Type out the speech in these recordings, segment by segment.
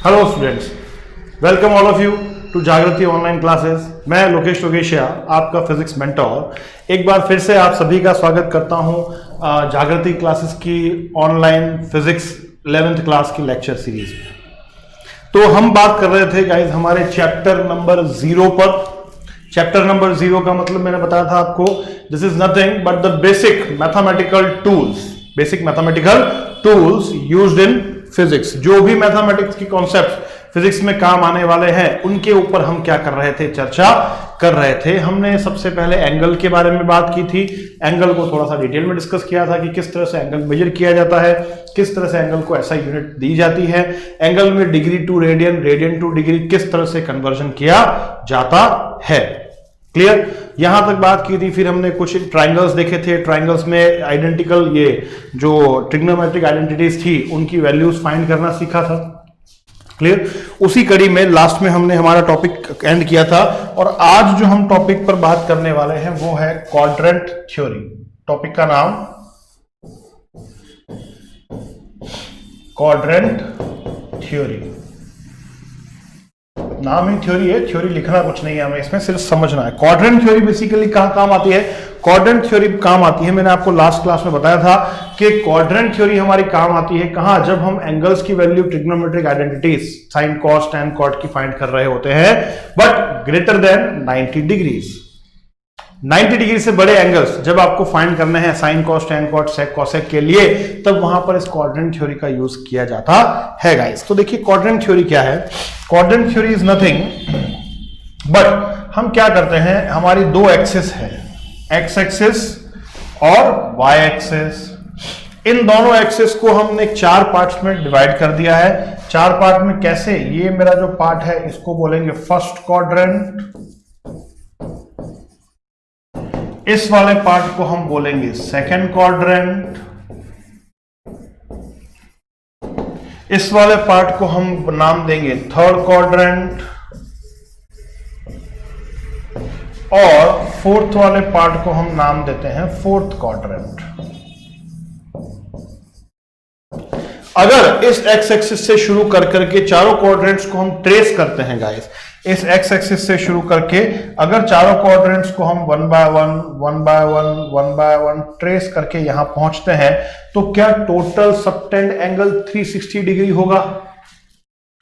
Hello students, welcome all of you to Jagriti online classes. मैं लोकेश टोगेशिया, आपका physics mentor, एक बार फिर से आप सभी का स्वागत करता हूं जागृति क्लासेस की ऑनलाइन फिजिक्स 11th क्लास की लेक्चर सीरीज में। तो हम बात कर रहे थे गाइस हमारे चैप्टर नंबर 0 पर। चैप्टर नंबर 0 का मतलब मैंने बताया था आपको, this is nothing but the basic mathematical tools used in physics. जो भी मैथमेटिक्स की कॉन्सेप्ट फिजिक्स में काम आने वाले हैं उनके ऊपर हम क्या कर रहे थे, चर्चा कर रहे थे। हमने सबसे पहले एंगल के बारे में बात की थी। एंगल को थोड़ा सा डिटेल में डिस्कस किया था कि किस तरह से एंगल मेजर किया जाता है, किस तरह से एंगल को ऐसा यूनिट दी जाती है, एंगल में degree to radian, radian to degree किस तरह से कन्वर्जन किया जाता है। क्लियर, यहां तक बात की थी। फिर हमने कुछ ट्राइंगल्स देखे थे। ट्राइंगल्स में आइडेंटिकल ये जो ट्रिग्नोमेट्रिक आइडेंटिटीज थी उनकी वैल्यूज फाइंड करना सीखा था। क्लियर, उसी कड़ी में लास्ट में हमने हमारा टॉपिक एंड किया था और आज जो हम टॉपिक पर बात करने वाले हैं वो है क्वाड्रेंट थ्योरी। टॉपिक का नाम क्वाड्रेंट थ्योरी। नाम ही थ्योरी है, थ्योरी लिखना कुछ नहीं है हमें इसमें, सिर्फ समझना है। क्वाड्रेंट थ्योरी बेसिकली कहां काम आती है? क्वाड्रेंट थ्योरी काम आती है, मैंने आपको लास्ट क्लास में बताया था कि क्वाड्रेंट थ्योरी हमारी काम आती है कहां? जब हम एंगल्स की value trigonometric identities sine cos tan cot की फाइंड कर रहे होते हैं but greater than 90 degrees. 90 degree से बड़े एंगल्स जब आपको फाइंड करने हैं sine cos tan cot sec cosec के लिए, तब वहां पर इस क्वाड्रेंट थ्योरी का यूज किया जाता है गाइस। तो देखिए क्वाड्रेंट थ्योरी क्या है। Quadrant theory is nothing but हम क्या करते हैं, हमारी दो एक्सिस है, एक्स एक्सिस और वाई एक्सिस। इन दोनों एक्सिस को हमने 4 पार्ट्स में डिवाइड कर दिया है। 4 पार्ट में कैसे? ये मेरा जो पार्ट है इसको बोलेंगे फर्स्ट क्वाड्रेंट, इस वाले पार्ट को हम बोलेंगे सेकंड क्वाड्रेंट, इस वाले पार्ट को हम नाम देंगे थर्ड क्वाड्रेंट और फोर्थ वाले पार्ट को हम नाम देते हैं फोर्थ क्वाड्रेंट। अगर इस एक्स एक्सिस से शुरू कर करके चारों क्वाड्रेंट्स को हम ट्रेस करते हैं गाइस, इस एक्स एक्सिस से शुरू करके अगर चारों क्वाड्रेंट्स को हम वन बाय वन ट्रेस करके यहां पहुंचते हैं तो क्या टोटल सबटेंड एंगल 360 डिग्री होगा?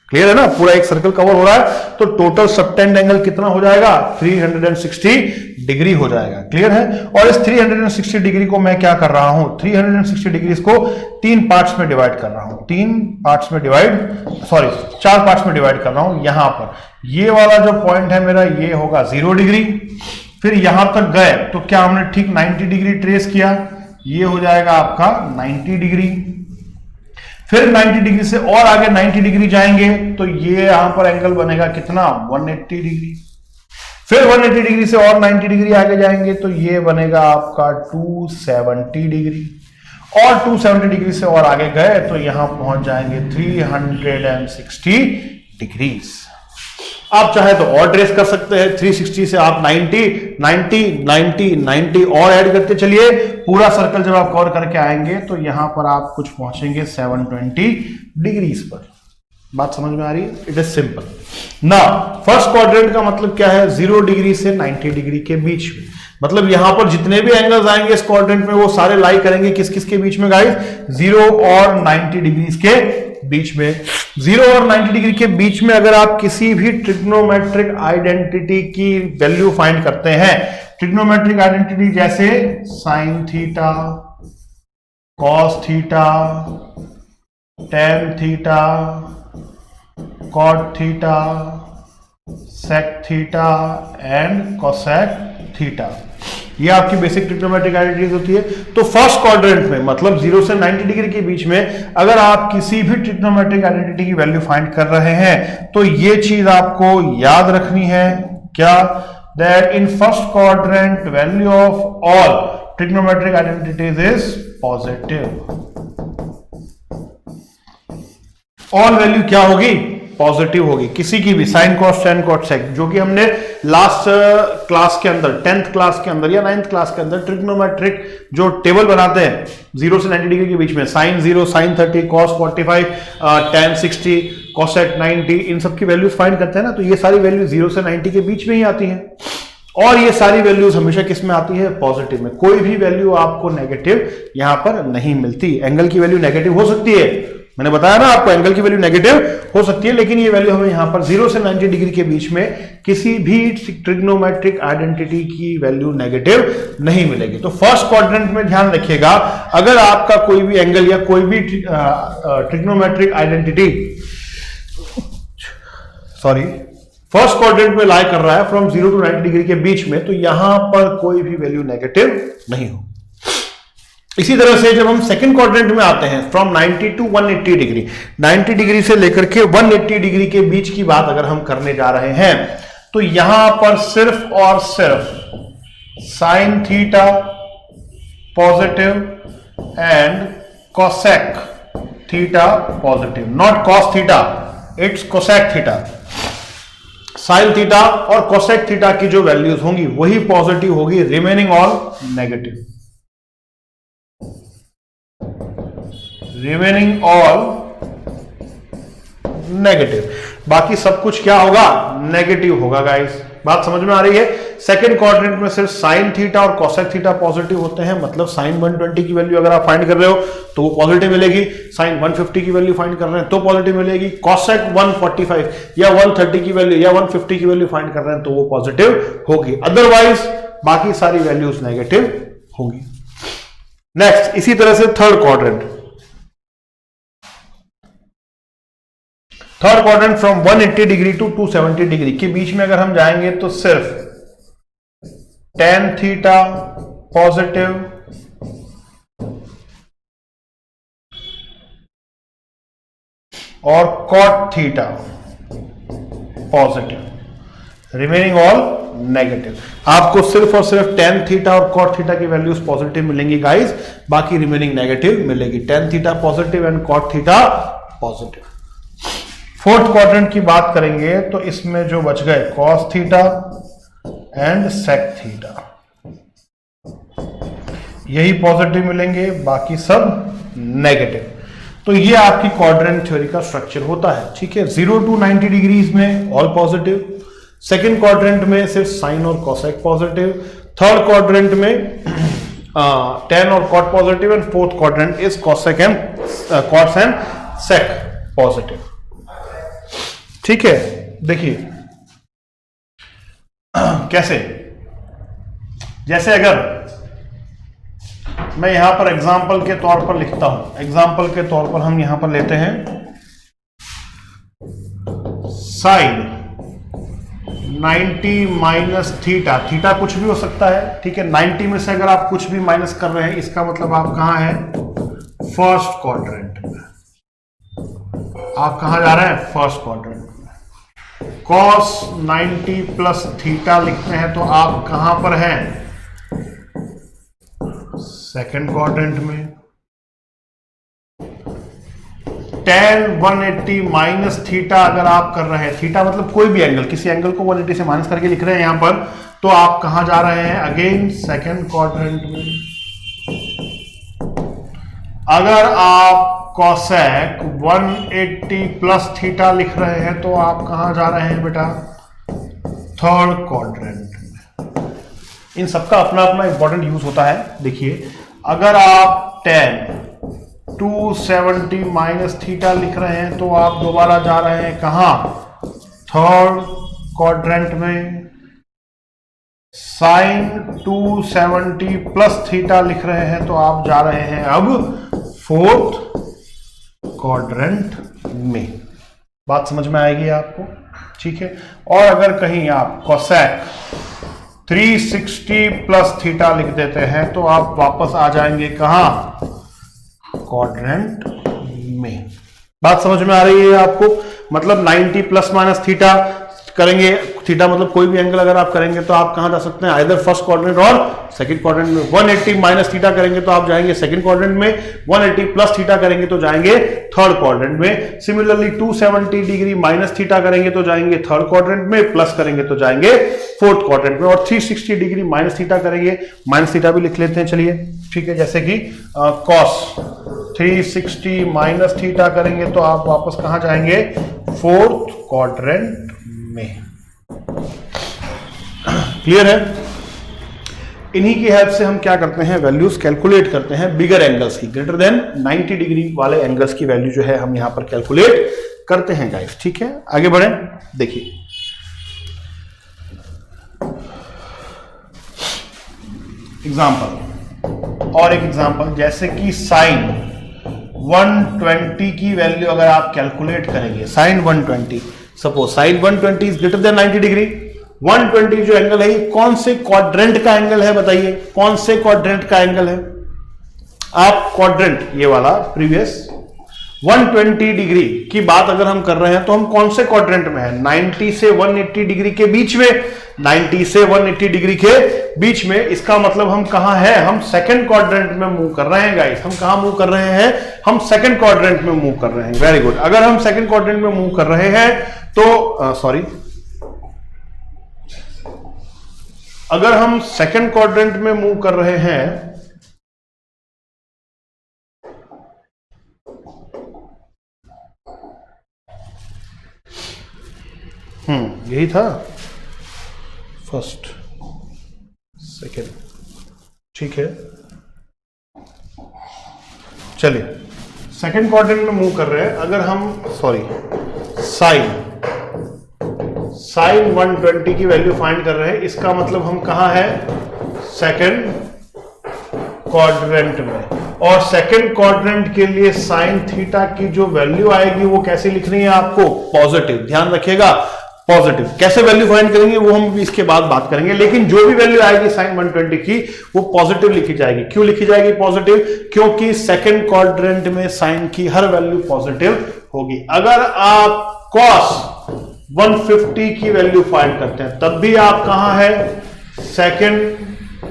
क्लियर है ना, पूरा एक सर्कल कवर हो रहा है तो टोटल सबटेंड एंगल कितना हो जाएगा? 360 डिग्री हो जाएगा। क्लियर है। और इस 360 डिग्री को मैं क्या कर रहा हूं, 360 डिग्री को 3 पार्ट्स में डिवाइड कर रहा हूं, 4 पार्ट्स में डिवाइड कर रहा हूं। यहां पर ये वाला जो पॉइंट है मेरा ये होगा 0 डिग्री। फिर यहां तक गए तो क्या हमने ठीक 90 डिग्री ट्रेस किया, ये हो जाएगा आपका 90 डिग्री। फिर 90 डिग्री से और आगे 90 डिग्री जाएंगे तो ये यहां पर एंगल बनेगा कितना? 180 डिग्री। फिर 180 डिग्री से और 90 डिग्री आगे जाएंगे तो ये बनेगा आपका 270 डिग्री और 270 डिग्री से और आगे गए तो यहां पहुंच जाएंगे 360 डिग्रीज। आप चाहे तो और ट्रेस कर सकते हैं, 360 से आप 90 और ऐड करते चलिए। पूरा सर्कल जब आप कवर करके आएंगे तो यहां पर आप कुछ पहुंचेंगे 720 डिग्रीज पर। बात समझ में आ रही है? इट इज सिंपल ना। फर्स्ट क्वाड्रेंट का मतलब क्या है? 0 डिग्री से 90 डिग्री के बीच में। मतलब यहां पर जितने भी एंगल्स आएंगे इस क्वाड्रेंट में वो सारे लाई करेंगे किस किस के बीच में गाइस? 0 और 90 डिग्री के बीच में। 0 और 90 डिग्री के बीच में अगर आप किसी भी ट्रिग्नोमेट्रिक आइडेंटिटी की वैल्यू फाइंड करते हैं, ट्रिग्नोमेट्रिक आइडेंटिटी जैसे sine theta, cos theta, tan theta, cot theta, sec theta and cosec theta, ये आपकी बेसिक ट्रिग्नोमेट्रिक आइडेंटिटीज होती है। तो फर्स्ट क्वाड्रेंट में मतलब 0 से 90 डिग्री के बीच में अगर आप किसी भी ट्रिग्नोमेट्रिक आइडेंटिटी की वैल्यू फाइंड कर रहे हैं तो ये चीज आपको याद रखनी है। क्या? That in first quadrant value of all trigonometric identities is positive. All value क्या होगी? पॉजिटिव होगी, किसी की भी sine cos tan cot sec, जो कि हमने लास्ट क्लास के अंदर 10th क्लास के अंदर या 9th क्लास के अंदर ट्रिग्नोमेट्रिक जो टेबल बनाते हैं 0 से 90 डिग्री के बीच में, sine 0, sine 30, cos 45, tan 60, cosec 90, इन सब की वैल्यूज फाइंड करते हैं ना, तो ये सारी वैल्यू 0 से 90 के बीच में ही आती है। और ये सारी वैल्यूज हमेशा किस में आती है? पॉजिटिव में। कोई भी वैल्यू आपको नेगेटिव यहां पर नहीं मिलती। एंगल की वैल्यू नेगेटिव हो सकती है, मैंने बताया ना आपको, एंगल की वैल्यू नेगेटिव हो सकती है, लेकिन ये वैल्यू हमें यहां पर 0 से 90 डिग्री के बीच में किसी भी ट्रिग्नोमेट्रिक आइडेंटिटी की वैल्यू नेगेटिव नहीं मिलेगी। तो फर्स्ट क्वाड्रेंट में ध्यान रखिएगा, अगर आपका कोई भी एंगल या कोई भी ट्रिग्नोमेट्रिक आइडेंटिटी फर्स्ट क्वाड्रेंट में लाई कर रहा है फ्रॉम 0 to 90 डिग्री के बीच में, तो यहां पर कोई भी वैल्यू नेगेटिव नहीं हो। इसी तरह से जब हम सेकंड क्वाड्रेंट में आते हैं फ्रॉम 90 to 180 डिग्री, 90 डिग्री से लेकर के 180 डिग्री के बीच की बात अगर हम करने जा रहे हैं, तो यहां पर सिर्फ और सिर्फ sine theta positive and cosec theta positive, not cos theta, it's cosec theta. Sine theta और कोसेक थीटा की जो वैल्यूज होंगी वही पॉजिटिव होगी, remaining all negative, remaining all negative. बाकी सब कुछ क्या होगा? नेगेटिव होगा गाइस। बात समझ में आ रही है? सेकंड क्वाड्रेंट में सिर्फ साइन थीटा और कोसेक थीटा पॉजिटिव होते हैं, मतलब साइन 120 की वैल्यू अगर आप फाइंड कर रहे हो तो वो पॉजिटिव मिलेगी, साइन 150 की वैल्यू फाइंड कर रहे हैं तो पॉजिटिव मिलेगी, कोसेक 145 या 130 की वैल्यू या 150 की वैल्यू फाइंड कर रहे हैं तो वो पॉजिटिव होगी, अदरवाइज बाकी सारी वैल्यूज नेगेटिव होंगी। नेक्स्ट, इसी तरह से third quadrant from 180 degree to 270 degree के बीच में अगर हम जाएंगे तो सिर्फ टेन थीटा पॉजिटिव और cot theta positive, remaining all negative. आपको सिर्फ और सिर्फ टेन थीटा और कॉट थीटा की वैल्यूज पॉजिटिव मिलेंगी गाइस, बाकी रिमेनिंग नेगेटिव मिलेगी। Tan theta positive and cot theta positive. Fourth quadrant की बात करेंगे तो इसमें जो बच गए cos theta and sec theta, यही पॉजिटिव मिलेंगे, बाकी सब नेगेटिव। तो ये आपकी क्वाड्रेंट थ्योरी का स्ट्रक्चर होता है, ठीक है। 0 to 90 डिग्रीज में ऑल पॉजिटिव, सेकेंड क्वाड्रेंट में सिर्फ साइन और कोसेक पॉजिटिव, थर्ड क्वाड्रेंट में टेन और cot positive, and fourth quadrant is cosec and cots and sec positive, ठीक है। देखिए कैसे, जैसे अगर मैं यहां पर एग्जाम्पल के तौर पर लिखता हूं, एग्जाम्पल के तौर पर हम यहां पर लेते हैं साइन 90 माइनस थीटा, थीटा कुछ भी हो सकता है, ठीक है। 90 में से अगर आप कुछ भी माइनस कर रहे हैं, इसका मतलब आप कहां हैं? फर्स्ट क्वाड्रेंट में। आप कहां जा रहे हैं? फर्स्ट क्वाड्रेंट में। कॉस 90 प्लस थीटा लिखते हैं तो आप कहां पर हैं? सेकेंड क्वाड्रेंट में। टेन 180 माइनस थीटा अगर आप कर रहे हैं, थीटा मतलब कोई भी एंगल, किसी एंगल को 180 से माइनस करके लिख रहे हैं यहां पर, तो आप कहां जा रहे हैं? अगेन सेकेंड क्वाड्रेंट में। अगर आप कोसेक 180 प्लस थीटा लिख रहे हैं तो आप कहां जा रहे हैं बेटा? थर्ड क्वाड्रेंट में। इन सबका अपना अपना इंपॉर्टेंट यूज होता है। देखिए, अगर आप tan 270 माइनस थीटा लिख रहे हैं तो आप दोबारा जा रहे हैं कहां? थर्ड क्वाड्रेंट में। साइन 270 प्लस थीटा लिख रहे हैं तो आप जा रहे हैं अब फोर्थ क्वाड्रेंट में। बात समझ में आएगी आपको, ठीक है। और अगर कहीं आप कोसेक 360 प्लस थीटा लिख देते हैं तो आप वापस आ जाएंगे कहां? क्वाड्रेंट में। बात समझ में आ रही है आपको? मतलब 90 प्लस माइनस थीटा, करेंगे, थीटा मतलब कोई भी एंगल अगर आप करेंगे तो आप कहां जा सकते हैं, आइदर फर्स्ट क्वाड्रेंट और सेकंड क्वाड्रेंट में। 180 माइनस थीटा करेंगे तो आप जाएंगे सेकंड क्वाड्रेंट में, 180 प्लस थीटा करेंगे तो जाएंगे थर्ड क्वाड्रेंट में। सिमिलरली 270 डिग्री माइनस थीटा करेंगे तो जाएंगे थर्ड क्वाड्रेंट में, प्लस करेंगे तो जाएंगे फोर्थ क्वाड्रेंट में। और 360 डिग्री माइनस थीटा करेंगे, माइनस थीटा भी लिख लेते हैं चलिए, ठीक है, जैसे कि कॉस 360 माइनस थीटा करेंगे तो आप वापस कहां जाएंगे, फोर्थ क्वाड्रेंट में। क्लियर है? इन्हीं की हेल्प से हम क्या करते हैं, वैल्यूज कैलकुलेट करते हैं बिगर एंगल्स की, ग्रेटर देन 90 डिग्री वाले एंगल्स की वैल्यू जो है हम यहां पर कैलकुलेट करते हैं गाइस, ठीक है। आगे बढ़े, देखिए एग्जांपल, और एक एग्जांपल, जैसे कि साइन 120 की वैल्यू अगर आप कैलकुलेट करेंगे, sine 120, suppose sine 120 is greater than 90 degree. 120 जो एंगल है ये कौन से क्वाड्रेंट का एंगल है, बताइए कौन से क्वाड्रेंट का एंगल है। आप क्वाड्रेंट ये वाला प्रीवियस 120 डिग्री की बात अगर हम कर रहे हैं तो हम कौन से क्वाड्रेंट में है, 90 से 180 डिग्री के बीच में, 90 से 180 डिग्री के बीच में। इसका मतलब हम कहां हैं, हम सेकंड क्वाड्रेंट में मूव कर रहे हैं गाइस। हम कहां मूव कर रहे हैं, हम सेकंड क्वाड्रेंट में मूव कर रहे हैं। Very good. अगर हम सेकंड क्वाड्रेंट में मूव कर रहे हैं तो अगर हम सेकंड क्वाड्रेंट में मूव कर रहे हैं यही था, फर्स्ट सेकेंड, ठीक है। चलिए सेकंड क्वाड्रेंट में मूव कर रहे हैं, अगर हम साइन 120 की वैल्यू फाइंड कर रहे हैं, इसका मतलब हम कहां है, सेकंड क्वाड्रेंट में। और सेकंड क्वाड्रेंट के लिए साइन थीटा की जो वैल्यू आएगी वो कैसे लिखनी है आपको, पॉजिटिव। ध्यान रखिएगा, पॉजिटिव। कैसे वैल्यू फाइंड करेंगे वो हम इसके बाद बात करेंगे, लेकिन जो भी वैल्यू आएगी साइन 120 की वो पॉजिटिव लिखी जाएगी। क्यों लिखी जाएगी पॉजिटिव, क्योंकि सेकंड क्वाड्रेंट में साइन की हर वैल्यू पॉजिटिव होगी। अगर आप कॉस 150 की वैल्यू फाइंड करते हैं तब भी आप कहां है, सेकंड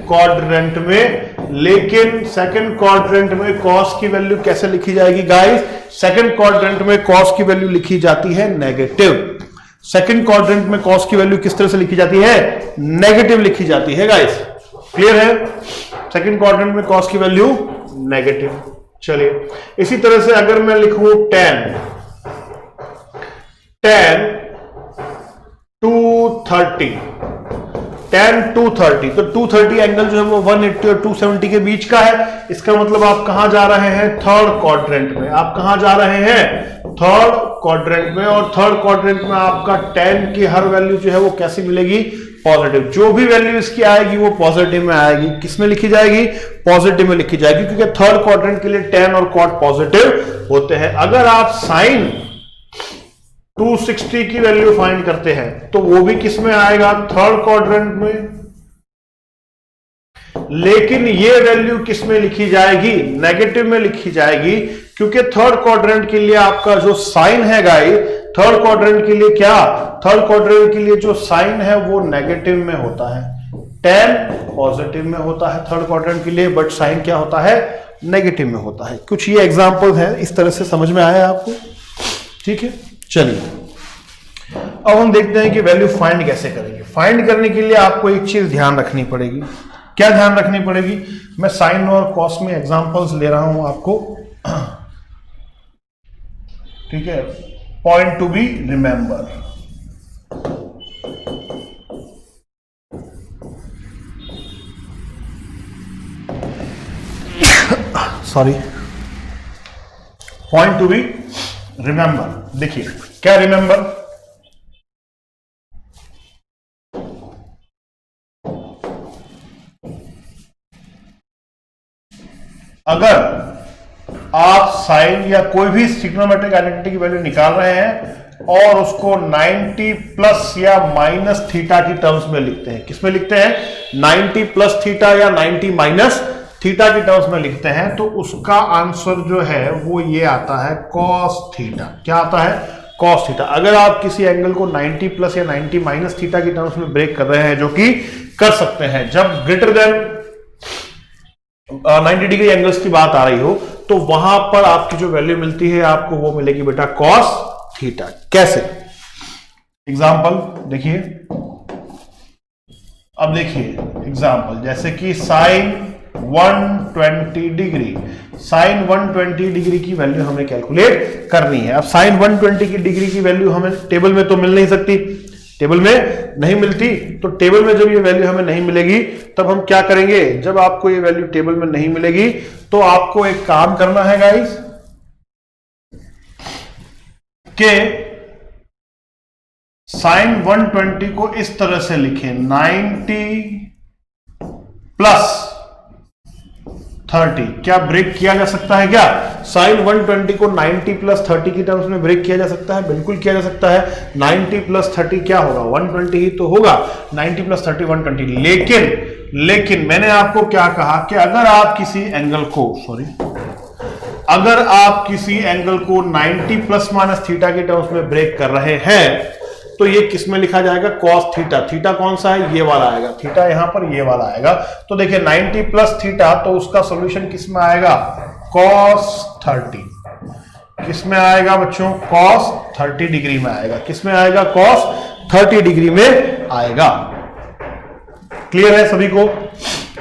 क्वाड्रेंट में। लेकिन सेकंड क्वाड्रेंट में कॉस की वैल्यू कैसे लिखी जाएगी गाइस, सेकंड क्वाड्रेंट में कॉस की वैल्यू लिखी जाती है नेगेटिव। सेकंड क्वाड्रेंट में कॉस की वैल्यू किस तरह से लिखी जाती है, नेगेटिव लिखी जाती है गाइस। क्लियर है, सेकंड क्वाड्रेंट में कॉस की वैल्यू नेगेटिव। चलिए इसी तरह से अगर मैं लिखूं tan 230, tan 230, तो 230 एंगल जो है वो 180 और 270 के बीच का है। इसका मतलब आप कहां जा रहे हैं, थर्ड क्वाड्रेंट में। आप कहां जा रहे हैं, थर्ड क्वाड्रेंट में। और थर्ड क्वाड्रेंट में आपका tan की हर वैल्यू जो है वो कैसी मिलेगी, पॉजिटिव। जो भी वैल्यू इसकी आएगी वो पॉजिटिव में आएगी। किसमें लिखी जाएगी, पॉजिटिव में लिखी जाएगी, क्योंकि थर्ड क्वाड्रेंट के लिए tan और cot पॉजिटिव होते हैं। अगर आप साइन 260 की वैल्यू फाइंड करते हैं तो वो भी किसमें आएगा, थर्ड क्वाड्रेंट में। लेकिन ये वैल्यू किसमें लिखी जाएगी, नेगेटिव में लिखी जाएगी, क्योंकि थर्ड क्वाड्रेंट के लिए आपका जो साइन है गाइस, थर्ड क्वाड्रेंट के लिए क्या, थर्ड क्वाड्रेंट के लिए जो साइन है वो नेगेटिव में होता है, tan पॉजिटिव में होता है थर्ड क्वाड्रेंट के लिए, बट साइन क्या होता है, नेगेटिव में होता है। कुछ ये एग्जांपल है, इस तरह से समझ में आया आपको, ठीक है। चलिए अब हम देखते हैं कि वैल्यू फाइंड कैसे करेंगे। फाइंड करने के लिए आपको एक चीज ध्यान रखनी पड़ेगी। क्या ध्यान रखनी पड़ेगी, मैं साइन और कॉस में एग्जांपल्स ले रहा हूं आपको, ठीक है। Point to be remember, sorry, point to be remember. देखिए क्या रिमेंबर, अगर आप साइन या कोई भी ट्रिग्नोमेट्रिक आइडेंटिटी की वैल्यू निकाल रहे हैं और उसको 90 प्लस या माइनस थीटा की टर्म्स में लिखते हैं, किसमें लिखते हैं, 90 प्लस थीटा या 90 माइनस थीटा की टर्म्स में लिखते हैं, तो उसका आंसर जो है वो ये आता है कॉस थीटा। क्या आता है, कॉस थीटा। अगर आप किसी एंगल को 90 प्लस या 90 माइनस थीटा की टर्म्स में ब्रेक कर रहे हैं, जो कि कर सकते हैं जब ग्रेटर देन 90 डिग्री एंगल्स की बात आ रही हो, तो वहां पर आपकी जो वैल्यू मिलती है आपको वो मिलेगी बेटा कॉस थीटा। कैसे? एग्जाम्पल देखिए, अब देखिए एग्जाम्पल जैसे कि साइन 120 डिग्री, साइन 120 डिग्री की वैल्यू हमें कैलकुलेट करनी है। अब साइन 120 की डिग्री की वैल्यू हमें टेबल में तो मिल नहीं सकती, टेबल में नहीं मिलती, तो टेबल में जब ये वैल्यू हमें नहीं मिलेगी तब हम क्या करेंगे? जब आपको ये वैल्यू टेबल में नहीं मिलेगी तो आपको एक काम करना है गाइस, कि साइन 120 को इस तरह से लिखें 90 प्लस 30। क्या ब्रेक किया जा सकता है? क्या साइन 120 को 90 प्लस 30 की टर्म्स में ब्रेक किया जा सकता है? बिल्कुल किया जा सकता है। 90 प्लस 30 क्या होगा? 120 ही तो होगा। 90 प्लस 30 120। लेकिन मैंने आपको क्या कहा कि अगर आप किसी एंगल को अगर आप किसी एंगल को 90 प्लस माइनस थीटा की टर्म्स में ब्रेक कर रहे हैं तो ये किस में लिखा जाएगा? Cos theta. थीटा कौन सा है? ये वाला आएगा। थीटा यहां पर ये वाला आएगा। तो देखिए 90 प्लस थीटा, तो उसका सॉल्यूशन किस में आएगा? कॉस 30। किस में आएगा बच्चों? कॉस 30 डिग्री में आएगा। किस में आएगा? कॉस 30 डिग्री में आएगा। क्लियर है सभी को?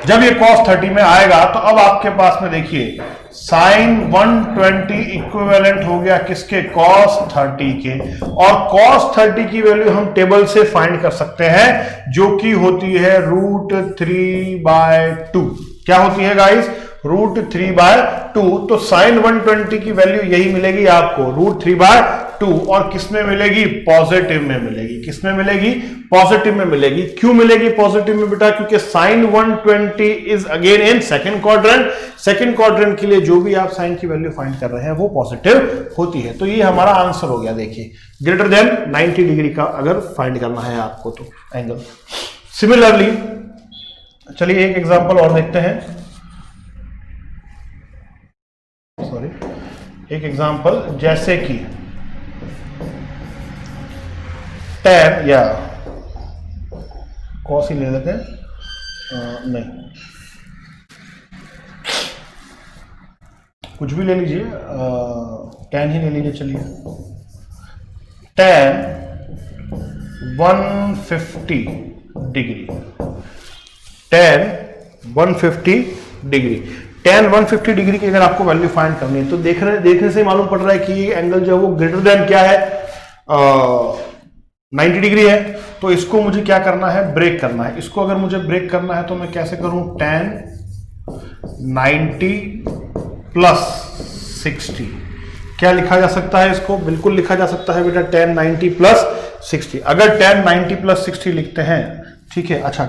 जब ये cos 30 में आएगा तो अब आपके पास में देखिए साइन 120 इक्विवेलेंट हो गया किसके? cos 30 के। और cos 30 की वैल्यू हम टेबल से फाइंड कर सकते हैं, जो कि होती है √3/2। क्या होती है गाइस? √3/2। तो साइन 120 की वैल्यू यही मिलेगी आपको, √3/2। और किस में मिलेगी? पॉजिटिव में मिलेगी। किस में मिलेगी? पॉजिटिव में मिलेगी। क्यों मिलेगी पॉजिटिव में बेटा? क्योंकि sine 120 is again in second quadrant. Second quadrant के लिए जो भी आप साइन की वैल्यू फाइंड कर रहे हैं वो पॉजिटिव होती है। तो ये हमारा आंसर हो गया। देखिए ग्रेटर देन 90 डिग्री का अगर फाइंड करना है आपको तो एंगल। सिमिलरली चलिए एक एग्जांपल और देखते हैं। एक एग्जांपल जैसे कि tan या cos ही ले लेते हैं, नहीं कुछ भी ले लीजिए, tan ही ले लीजिए। चलिए tan 150 degree, tan 150 degree. tan 150 degree की अगर आपको वैल्यू फाइंड करनी है तो देखने से मालूम पड़ रहा है कि ये एंगल जो है वो ग्रेटर देन क्या है? 90 डिग्री है। तो इसको मुझे क्या करना है? ब्रेक करना है। इसको अगर मुझे ब्रेक करना है तो मैं कैसे करूं? tan 90 plus 60। क्या लिखा जा सकता है इसको? बिल्कुल लिखा जा सकता है बेटा tan 90 प्लस 60। अगर tan 90 प्लस 60 लिखते हैं, ठीक है। अच्छा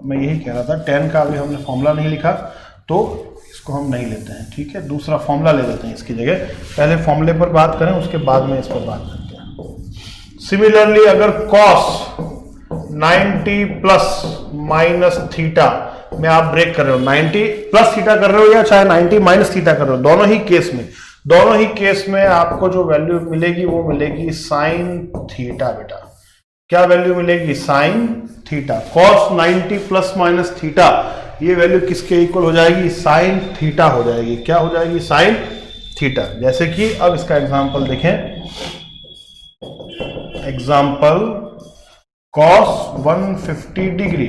मैं यही कह रहा था, tan का अभी हमने फॉर्मूला नहीं लिखा तो इसको हम नहीं लेते हैं, ठीक है। दूसरा फॉर्मूला ले लेते हैं इसकी जगह। पहले फॉर्मूले पर बात करें, उसके बाद में इस पर बात करते हैं। सिमिलरली अगर cos 90 प्लस माइनस थीटा में आप ब्रेक कर रहे हो, 90 प्लस थीटा कर रहे हो या चाहे 90 माइनस थीटा कर रहे हो, दोनों ही केस में आपको जो वैल्यू मिलेगी वो मिलेगी साइन थीटा बेटा। क्या वैल्यू मिलेगी? Sine theta. cos 90 plus minus theta, ये वैल्यू किसके इक्वल हो जाएगी? साइन थीटा हो जाएगी। क्या हो जाएगी? Sine theta. जैसे कि अब इसका एग्जांपल देखें। Example cos 150 degree.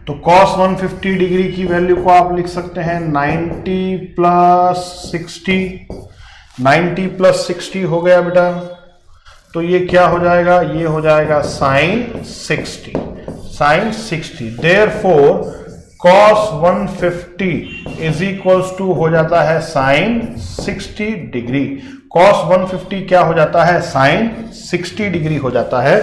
तो cos 150 डिग्री की वैल्यू को आप लिख सकते हैं 90 प्लस 60। 90 प्लस 60 हो गया बेटा, तो ये क्या हो जाएगा? ये हो जाएगा sine 60। Sine 60। Therefore cos 150 is equals to हो जाता है साइन 60 डिग्री। cos 150 क्या हो जाता है? साइन 60 डिग्री हो जाता है।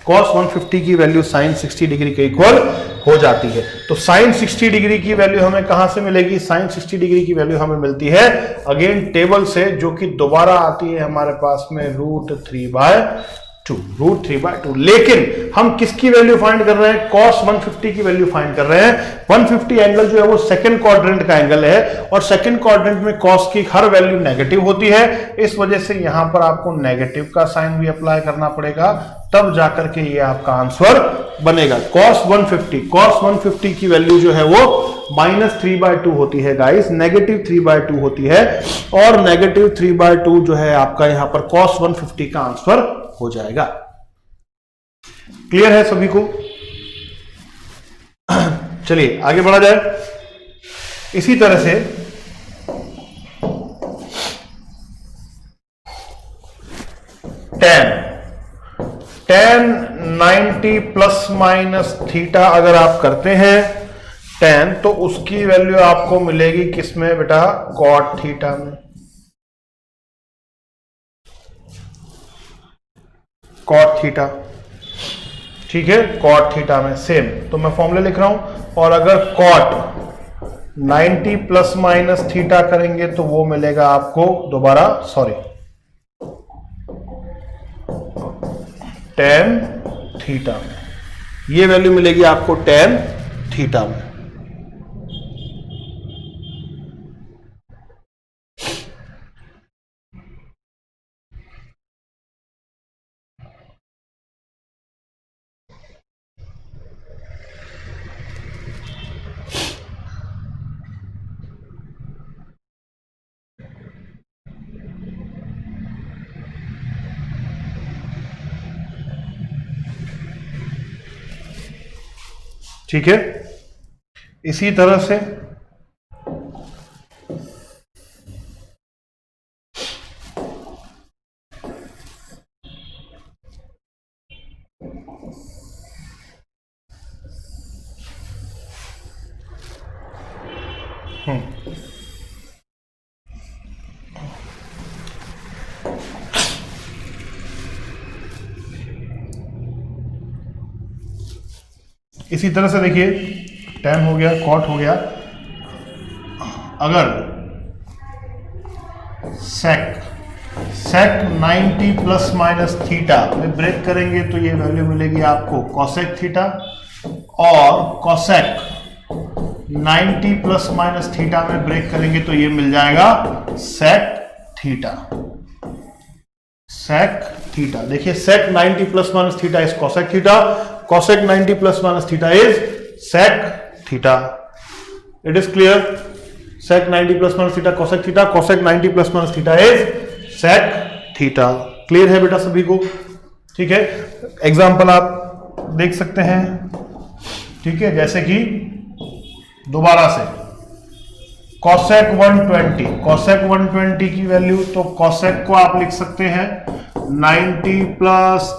cos 150 की वैल्यू साइन 60 डिग्री के इक्वल हो जाती है। तो साइन 60 डिग्री की वैल्यू हमें कहां से मिलेगी? साइन 60 डिग्री की वैल्यू हमें मिलती है अगेन टेबल से, जो कि दोबारा आती है हमारे पास में √3/2। 2, √3/2। लेकिन हम किसकी वैल्यू फाइंड कर रहे हैं? cos 150 की वैल्यू फाइंड कर रहे हैं। 150 एंगल जो है वो सेकंड क्वाड्रेंट का एंगल है और सेकंड क्वाड्रेंट में cos की हर वैल्यू नेगेटिव होती है, इस वजह से यहां पर आपको नेगेटिव का साइन भी अप्लाई करना पड़ेगा, तब जाकर के ये आपका आंसर बनेगा। cos 150 की वैल्यू जो है वो -3/2 होती है गाइस, -3/2 होती है और -3/2 जो है आपका यहां पर cos 150 का आंसर हो जाएगा। क्लियर है सभी को? चलिए आगे बढ़ा जाए। इसी तरह से tan 90 प्लस माइनस थीटा अगर आप करते हैं tan, तो उसकी वैल्यू आपको मिलेगी किसमें बेटा? cot थीटा में। cot थीटा, ठीक है, cot थीटा में सेम। तो मैं फॉर्मूला लिख रहा हूं, और अगर cot 90 प्लस माइनस थीटा करेंगे तो वो मिलेगा आपको दोबारा tan थीटा में। ये वैल्यू मिलेगी आपको tan थीटा में। ठीक है, इसी तरह से इसी तरह से देखिए, tan हो गया, cot हो गया। अगर sec 90 प्लस माइनस थीटा में ब्रेक करेंगे तो ये वैल्यू मिलेगी आपको cosec थीटा, और cosec 90 प्लस माइनस थीटा में ब्रेक करेंगे तो ये मिल जाएगा sec थीटा। देखिए sec 90 plus minus theta is cosec theta, cosec 90 plus minus theta is sec theta. It is clear? Sec 90 plus minus theta cosec theta, cosec 90 plus minus theta is sec theta. Clear है बेटा सभी को? ठीक है, example आप देख सकते हैं। ठीक है, जैसे कि दोबारा से cosec 120 की वैल्यू, तो cosec को आप लिख सकते हैं 90 प्लस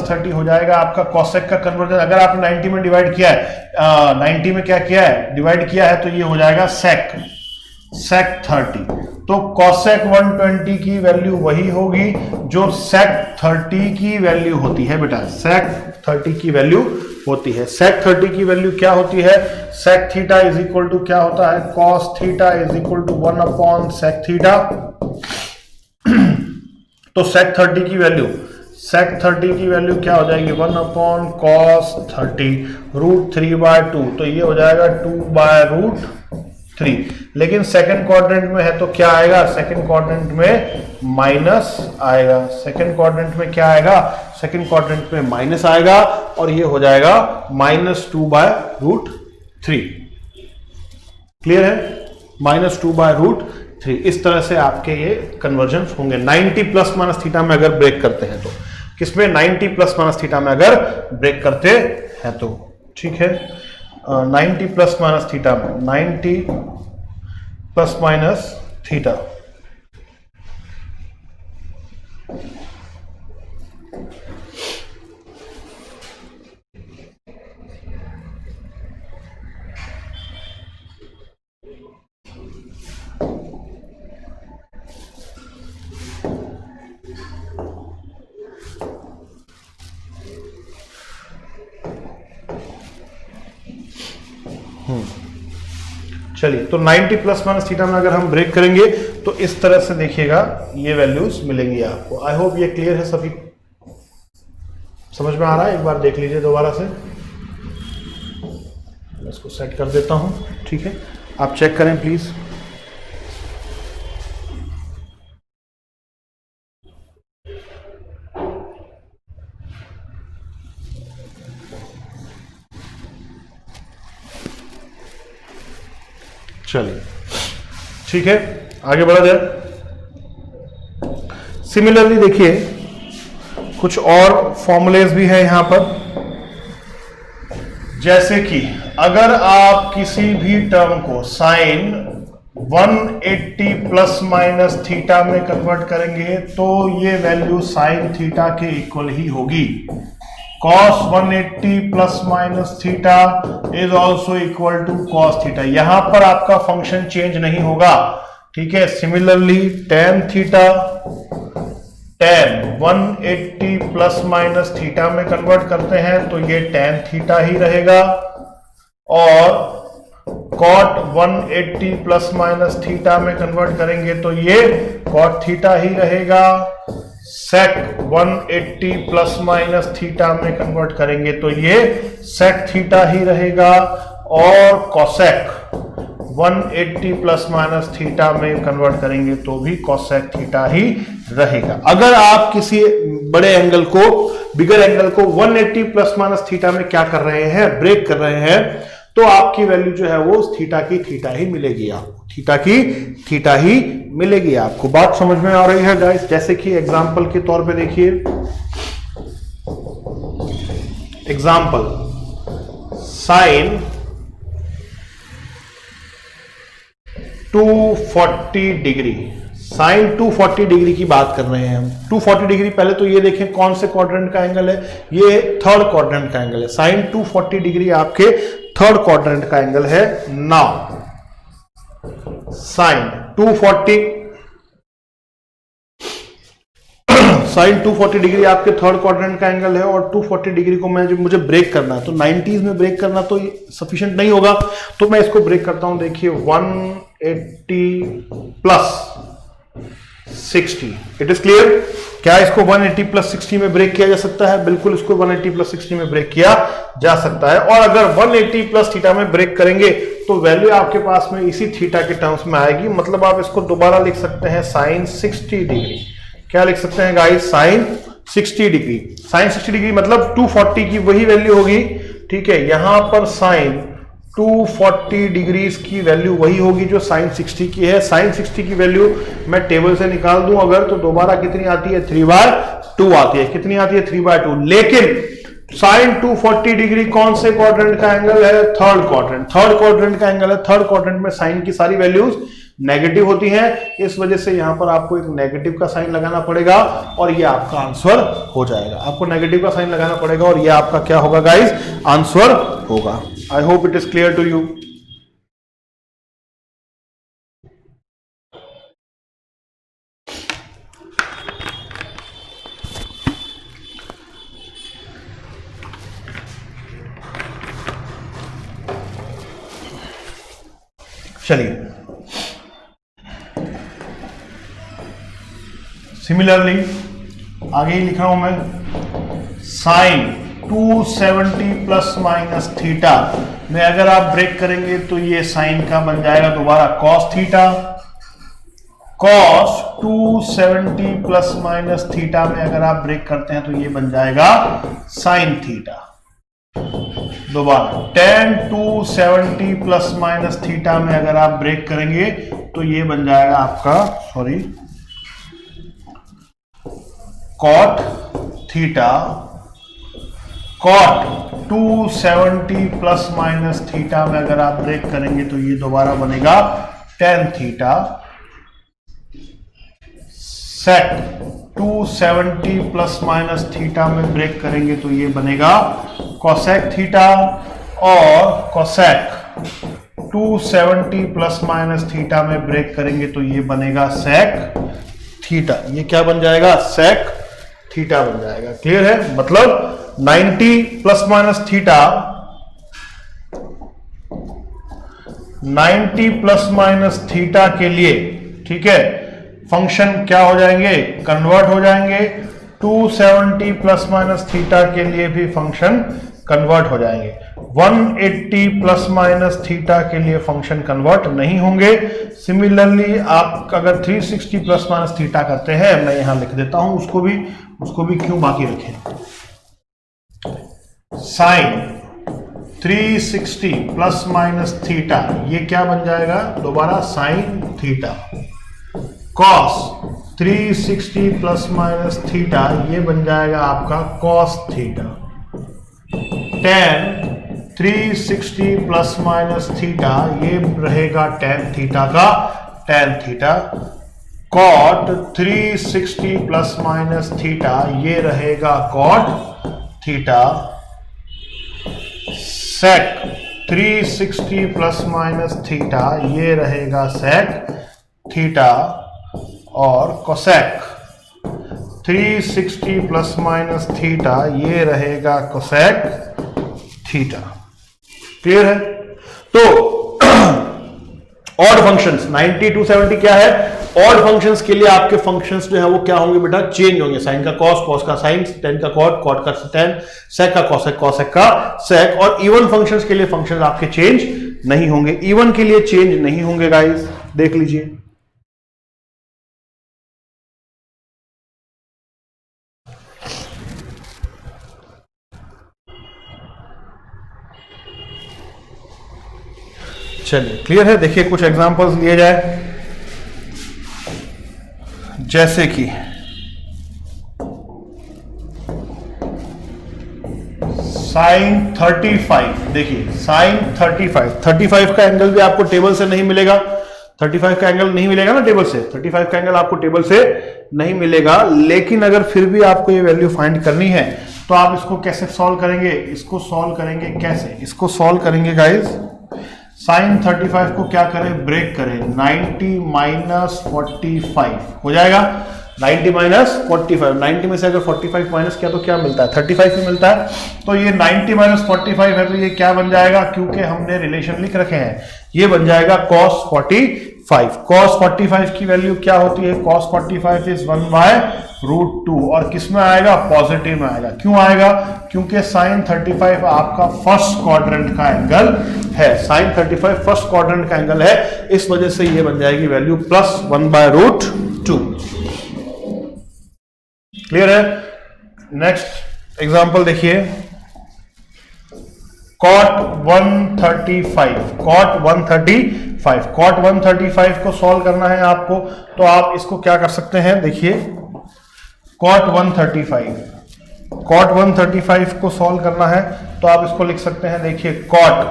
30 हो जाएगा आपका cosec का कन्वर्जन। अगर आपने 90 में डिवाइड किया है, 90 में क्या किया है, डिवाइड किया है, तो ये हो जाएगा sec 30। तो cosec 120 की वैल्यू वही होगी जो sec 30 की वैल्यू होती है बेटा, sec 30 की वैल्यू होती है। sec 30 की वैल्यू क्या होती है? sec theta is equal to क्या होता है? cos theta is equal to 1/sec theta. तो sec 30 की वैल्यू क्या हो जाएगी? 1/cos 30 √3/2, तो ये हो जाएगा 2/√3। लेकिन सेकंड क्वाड्रेंट में है तो क्या आएगा? सेकंड क्वाड्रेंट में माइनस आएगा। सेकंड क्वाड्रेंट में क्या आएगा? सेकंड क्वाड्रेंट में माइनस आएगा, और ये हो जाएगा -2/√3। क्लियर है? -2/√3। इस तरह से आपके ये कन्वर्जन होंगे 90 प्लस माइनस थीटा में अगर ब्रेक करते हैं तो। किसमें? 90 प्लस माइनस थीटा में अगर ब्रेक करते हैं तो। ठीक है, 90 प्लस माइनस थीटा में, 90 प्लस माइनस थीटा। चलिए, तो 90 प्लस माइनस थीटा में अगर हम ब्रेक करेंगे तो इस तरह से देखिएगा ये वैल्यूज मिलेंगी आपको। आई होप ये क्लियर है, सभी समझ में आ रहा है? एक बार देख लीजिए दोबारा से, मैं इसको सेट कर देता हूं, ठीक है, आप चेक करें प्लीज। चलिए ठीक है, आगे बढ़ा जाए। सिमिलरली देखिए कुछ और फॉर्मूलेज भी है यहां पर, जैसे कि अगर आप किसी भी टर्म को साइन 180 प्लस माइनस थीटा में कन्वर्ट करेंगे तो ये वैल्यू साइन थीटा के इक्वल ही होगी। cos 180 plus minus theta is also equal to cos theta. यहां पर आपका फंक्शन चेंज नहीं होगा, ठीक है। Similarly tan theta, tan 180 plus minus theta में कन्वर्ट करते हैं तो ये tan थीटा ही रहेगा, और cot 180 प्लस माइनस थीटा में कन्वर्ट करेंगे तो ये cot थीटा ही रहेगा। sec 180 प्लस माइनस थीटा में कन्वर्ट करेंगे तो ये sec थीटा ही रहेगा, और cosec 180 प्लस माइनस थीटा में कन्वर्ट करेंगे तो भी cosec थीटा ही रहेगा। अगर आप किसी बड़े एंगल को, बिगर एंगल को 180 प्लस माइनस थीटा में क्या कर रहे हैं, ब्रेक कर रहे हैं, तो आपकी वैल्यू जो है वो थीटा की थीटा ही मिलेगी आपको, थीटा की थीटा ही मिलेगी आपको। बात समझ में आ रही है गाइस? जैसे कि एग्जांपल के तौर पे देखिए, example sine 240 degree, sine 240 degree की बात कर रहे हैं हम। 240 डिग्री, पहले तो ये देखें कौन से क्वाड्रेंट का एंगल है, ये थर्ड क्वाड्रेंट का एंगल है। साइन 240 डिग्री आपके थर्ड क्वाड्रेंट का एंगल है। नाउ साइन 240 साइन 240 डिग्री आपके थर्ड क्वाड्रेंट का एंगल है, और 240 डिग्री को मुझे ब्रेक करना है तो 90s में ब्रेक करना तो सफिशिएंट नहीं होगा, तो मैं इसको ब्रेक करता हूं। देखिए 180 प्लस 60, इट इज क्लियर? क्या इसको 180 प्लस 60 में ब्रेक किया जा सकता है? बिल्कुल, इसको 180 प्लस 60 में ब्रेक किया जा सकता है। और अगर 180 प्लस थीटा में ब्रेक करेंगे तो वैल्यू आपके पास में इसी थीटा के टर्म्स में आएगी, मतलब आप इसको दोबारा लिख सकते हैं साइन 60 डिग्री। क्या लिख सकते हैं guys? Sine 60 degree. Sine 60 degree मतलब 240 की वही वैल्यू होगी, ठीक है। यहां पर साइन 240 डिग्रीज की वैल्यू वही होगी जो साइन 60 की है। साइन 60 की वैल्यू मैं टेबल से निकाल दूं अगर, तो दोबारा कितनी आती है? 3/2 आती है। कितनी आती है? 3/2। लेकिन साइन 240 डिग्री कौन से क्वाड्रेंट का एंगल है? Third quadrant. थर्ड क्वाड्रेंट का एंगल है। थर्ड क्वाड्रेंट में साइन की सारी वैल्यूज नेगेटिव होती हैं, इस वजह से यहां पर आपको एक नेगेटिव का साइन लगाना पड़ेगा और ये आपका आंसर हो जाएगा। आपको नेगेटिव का साइन लगाना पड़ेगा और ये आपका क्या होगा गाइस? आंसर होगा। I hope it is clear to you. चलिए, सिमिलरली आगे ही लिख रहा हूं मैं, साइन 270 प्लस माइनस थीटा में अगर आप ब्रेक करेंगे तो ये साइन का बन जाएगा दोबारा cos theta. Cos 270 plus minus theta में अगर आप ब्रेक करते हैं तो ये बन जाएगा साइन थीटा। दोबारा tan 270 प्लस माइनस थीटा में अगर आप ब्रेक करेंगे तो ये बन जाएगा आपका, sorry, cot theta. Cot 270 plus minus theta में अगर आप ब्रेक करेंगे तो ये दोबारा बनेगा tan थीटा। सेक 270 प्लस माइनस थीटा में ब्रेक करेंगे तो ये बनेगा कोसेक थीटा। और कोसेक 270 प्लस माइनस थीटा में ब्रेक करेंगे तो ये बनेगा सेक थीटा। ये क्या बन जाएगा? सेक थीटा बन जाएगा। क्लियर है? मतलब 90 plus minus theta, 90 plus minus theta के लिए, ठीक है, फंक्शन क्या हो जाएंगे, कन्वर्ट हो जाएंगे। 270 प्लस माइनस थीटा के लिए भी फंक्शन कन्वर्ट हो जाएंगे। 180 प्लस माइनस थीटा के लिए फंक्शन कन्वर्ट नहीं होंगे। सिमिलरली आप अगर 360 प्लस माइनस थीटा करते हैं, मैं यहां लिख देता हूं उसको भी क्यों बाकी रखें। साइन 360 प्लस माइनस थीटा, ये क्या बन जाएगा दोबारा, sign theta. Cos 360 plus minus theta, ये बन जाएगा आपका cos theta. tan 360 plus minus theta, ये रहेगा tan थीटा का tan theta. cot 360 plus minus theta, ये रहेगा cot theta. sec 360 plus minus theta, ये रहेगा sec थीटा। और cosec 360 प्लस माइनस थीटा, ये रहेगा cosec थीटा। क्लियर है? तो ऑड फंक्शंस 90 270 क्या है, ऑड फंक्शंस के लिए आपके फंक्शंस जो है वो क्या होंगे बेटा, चेंज होंगे। साइन का कॉस, कॉस का साइन, टेन का कॉट, कॉट का टेन, सेक का कॉसेक, कॉसेक का सेक। और इवन फंक्शंस के लिए फंक्शंस आपके चेंज नहीं होंगे, इवन के लिए चेंज नहीं होंगे गाइस, देख लीजिए। चलिए क्लियर है। देखिए कुछ एग्जांपल्स लिए जाए, जैसे कि साइन 35। देखिए साइन 35 का एंगल भी आपको टेबल से नहीं मिलेगा। 35 का एंगल नहीं मिलेगा ना टेबल से, 35 का एंगल आपको टेबल से नहीं मिलेगा। लेकिन अगर फिर भी आपको ये वैल्यू फाइंड करनी है तो आप इसको कैसे सॉल्व करेंगे, इसको सॉल्व करेंगे कैसे, इसको सॉल्व करेंगे गाइस। साइन 35 को क्या करें, ब्रेक करें, 90 माइनस 45 हो जाएगा। 90 माइनस 45, 90 में से अगर 45 माइनस किया तो क्या मिलता है, 35 ही मिलता है। तो ये 90 माइनस 45 है, तो ये क्या बन जाएगा, क्योंकि हमने रिलेशन लिख रखे हैं, ये बन जाएगा cos 45। cos 45 की वैल्यू क्या होती है, cos 45 इज 1/√2। और किस में आएगा, पॉजिटिव में आएगा। क्यों आएगा, क्योंकि साइन 35 आपका फर्स्ट क्वाड्रेंट का एंगल है। साइन 35 फर्स्ट क्वाड्रेंट का एंगल है, इस वजह से ये बन जाएगी वैल्यू प्लस 1/√2। क्लियर है? नेक्स्ट एग्जांपल देखिए, cot 135। cot 135 को सॉल्व करना है आपको, तो आप इसको क्या कर सकते हैं, देखिए cot 135 को सॉल्व करना है तो आप इसको लिख सकते हैं। देखिए cot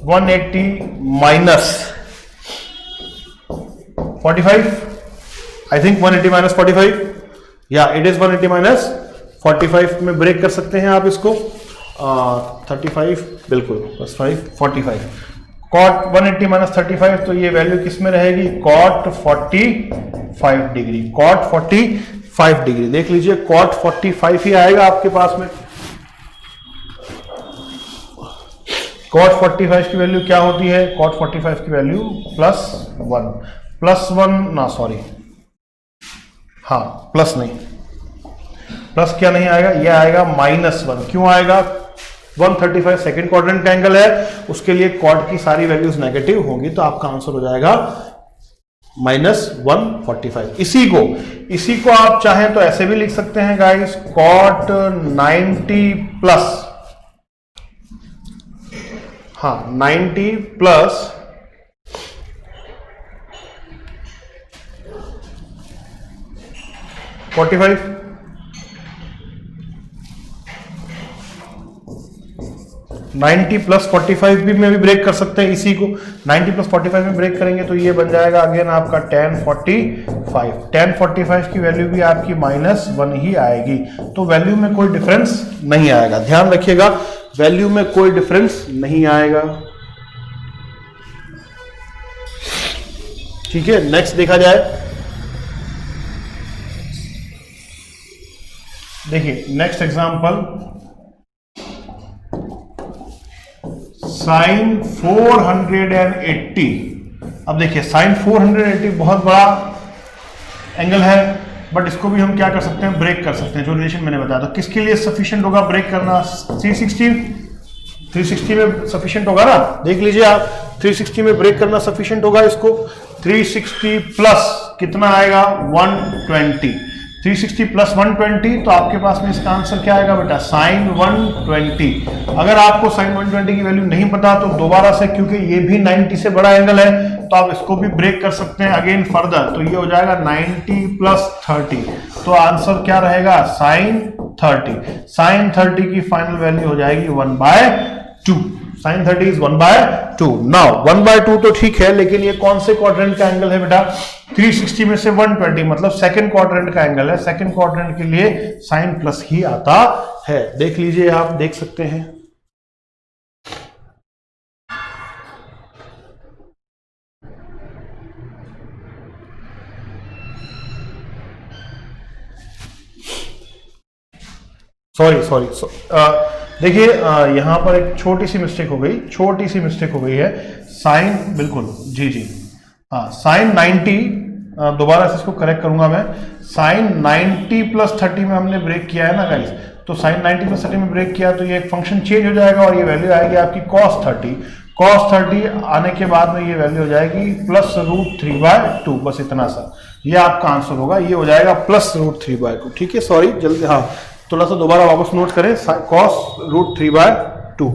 180 minus 45, I think 180 minus 45, या इट इज 180 माइनस 45 में ब्रेक कर सकते हैं आप इसको। 35 बिल्कुल बस 5 45। cot 180 माइनस 35, तो ये वैल्यू किस में रहेगी, cot 45 डिग्री। cot 45 डिग्री देख लीजिए, cot 45 ही आएगा आपके पास में। cot 45 की वैल्यू क्या होती है, cot 45 की वैल्यू +1 ना सॉरी, हाँ प्लस नहीं, प्लस क्या नहीं आएगा, ये आएगा -1। क्यों आएगा, 135 सेकंड क्वाड्रेंट का एंगल है, उसके लिए cot की सारी वैल्यूज नेगेटिव होंगी, तो आपका आंसर हो जाएगा -145। इसी को आप चाहें तो ऐसे भी लिख सकते हैं गाइस, cot 90 प्लस, हाँ 90 प्लस 45। नाइन्टी प्लस 45 भी में भी ब्रेक कर सकते हैं इसी को। 90 प्लस 45 में ब्रेक करेंगे तो ये बन जाएगा अगेन आपका tan 45। tan 45 की वैल्यू भी आपकी -1 ही आएगी, तो वैल्यू में कोई डिफरेंस नहीं आएगा। ध्यान रखिएगा, वैल्यू में कोई डिफरेंस नहीं आएगा। ठीक है, नेक्स्ट देखा जाए। देखिए नेक्स्ट एग्जांपल, साइन 480। अब देखिए साइन 480 बहुत बड़ा एंगल है, बट इसको भी हम क्या कर सकते हैं, ब्रेक कर सकते हैं, जो रिलेशन मैंने बताया। तो किसके लिए सफिशिएंट होगा ब्रेक करना? 360 में सफिशिएंट होगा ना, देख लीजिए आप, 360 में ब्रेक करना सफिशिएंट होगा इसको। 360 प्लस कितना आएगा? 120। 360 प्लस 120, तो आपके पास में इसका आंसर क्या आएगा बेटा? साइन 120। अगर आपको साइन 120 की वैल्यू नहीं पता तो दोबारा से, क्योंकि ये भी 90 से बड़ा एंगल है, तो आप इसको भी ब्रेक कर सकते हैं अगेन फर्दर। तो ये हो जाएगा 90 प्लस 30, तो आंसर क्या रहेगा? साइन 30। साइन 30 की फाइनल वैल्यू हो जाएगी 1/2। Sign 30 is 1/2। नाउ 1/2 तो ठीक है, लेकिन ये कौन से क्वाड्रेंट का एंगल है बेटा? 360 में से 120, मतलब सेकंड क्वाड्रेंट का एंगल है। सेकंड क्वाड्रेंट के लिए साइन प्लस ही आता है। देख लीजिए, आप देख सकते हैं। सॉरी देखिए यहां पर एक छोटी सी मिस्टेक हो गई है। साइन, बिल्कुल जी, हाँ, साइन 90, दोबारा से इसको करेक्ट करूंगा मैं। साइन 90 प्लस 30 में हमने ब्रेक किया है ना गाइस, तो साइन 90 प्लस 30 में ब्रेक किया तो ये फंक्शन चेंज हो जाएगा और ये वैल्यू आएगी आपकी cos 30। cos 30 आने के बाद में ये वैल्यू हो जाएगी प्लस √3/2, बस इतना सा, ये आपका आंसर होगा। ये हो जाएगा प्लस √3/2। ठीक है, सॉरी, जल्दी, हाँ, थोड़ा सा दोबारा वापस नोट करें। cos √3/2।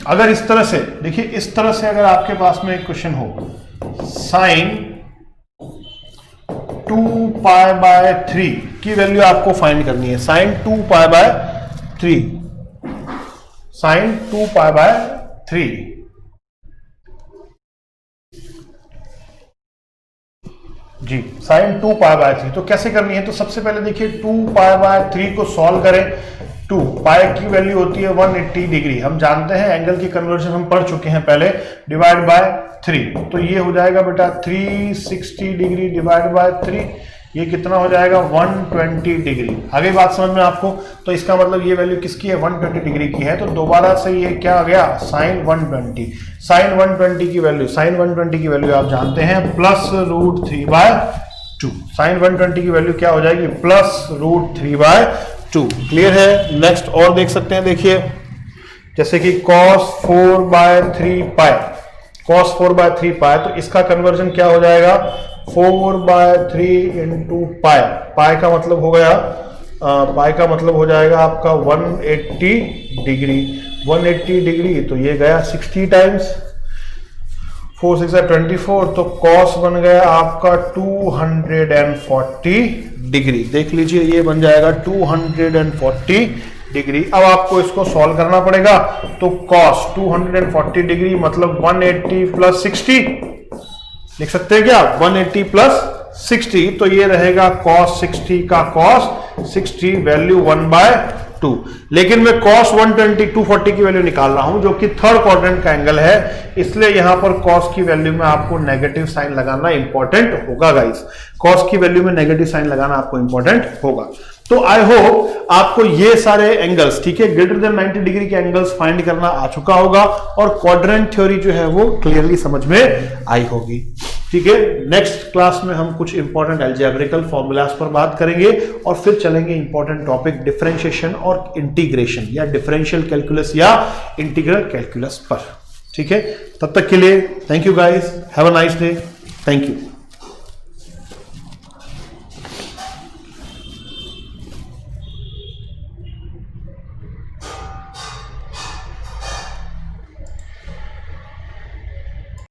अगर इस तरह से देखिए, इस तरह से अगर आपके पास में एक क्वेश्चन हो, साइन 2π/3 की वैल्यू आपको फाइंड करनी है। साइन 2π/3, साइन 2π/3, जी, साइन 2π/3 तो कैसे करनी है? तो सबसे पहले देखिए 2π/3 को सॉल्व करें। 2 पाई की वैल्यू होती है 180 डिग्री, हम जानते हैं, एंगल की कन्वर्जन हम पढ़ चुके हैं पहले, डिवाइड बाय 3, तो ये हो जाएगा बेटा 360 डिग्री डिवाइड बाय 3, ये कितना हो जाएगा? 120 डिग्री। आगे बात समझ में आपको? तो इसका मतलब ये वैल्यू किसकी है? 120 डिग्री की है। तो दोबारा से ये क्या आ गया? साइन 120। साइन 120 की वैल्यू, साइन 120 की वैल्यू आप जानते हैं प्लस √3/2। साइन 120 की वैल्यू क्या हो जाएगी? प्लस √3/2। क्लियर है? नेक्स्ट और देख सकते हैं, देखिए जैसे कि cos 4/3 पाई, cos 4/3 पाई, तो इसका कन्वर्जन क्या हो जाएगा? 4/3 इंटू पाई। पाई का मतलब हो गया, पाई का मतलब हो जाएगा आपका 180 डिग्री। 180 डिग्री तो ये गया 60 टाइम्स, 4 6 24, तो cos बन गया आपका 240 डिग्री। देख लीजिए, ये बन जाएगा 240 डिग्री। अब आपको इसको सॉल्व करना पड़ेगा। तो cos 240 डिग्री मतलब 180 प्लस 60, लिख सकते हैं क्या? 180 प्लस 60, तो ये रहेगा cos 60 का cos 60 वैल्यू 1/2। लेकिन मैं cos 120 240 की वैल्यू निकाल रहा हूं, जो कि थर्ड क्वाड्रेंट का एंगल है, इसलिए यहां पर cos की वैल्यू में आपको नेगेटिव साइन लगाना इंपॉर्टेंट होगा गाइस। cos की वैल्यू में नेगेटिव साइन लगाना आपको इंपॉर्टेंट होगा। तो आई होप आपको ये सारे एंगल्स, ठीक है, ग्रेटर देन 90 डिग्री के एंगल्स फाइंड करना आ चुका होगा और क्वाड्रेंट थ्योरी जो है वो क्लियरली समझ में आई होगी। ठीक है, नेक्स्ट क्लास में हम कुछ इंपॉर्टेंट अलजेब्रिकल फॉर्मूलाज पर बात करेंगे और फिर चलेंगे इंपॉर्टेंट टॉपिक डिफरेंशिएशन और इंटीग्रेशन या डिफरेंशियल कैलकुलस या इंटीग्रल कैलकुलस पर। ठीक है, तब तक के लिए thank you guys, have a nice day, thank you.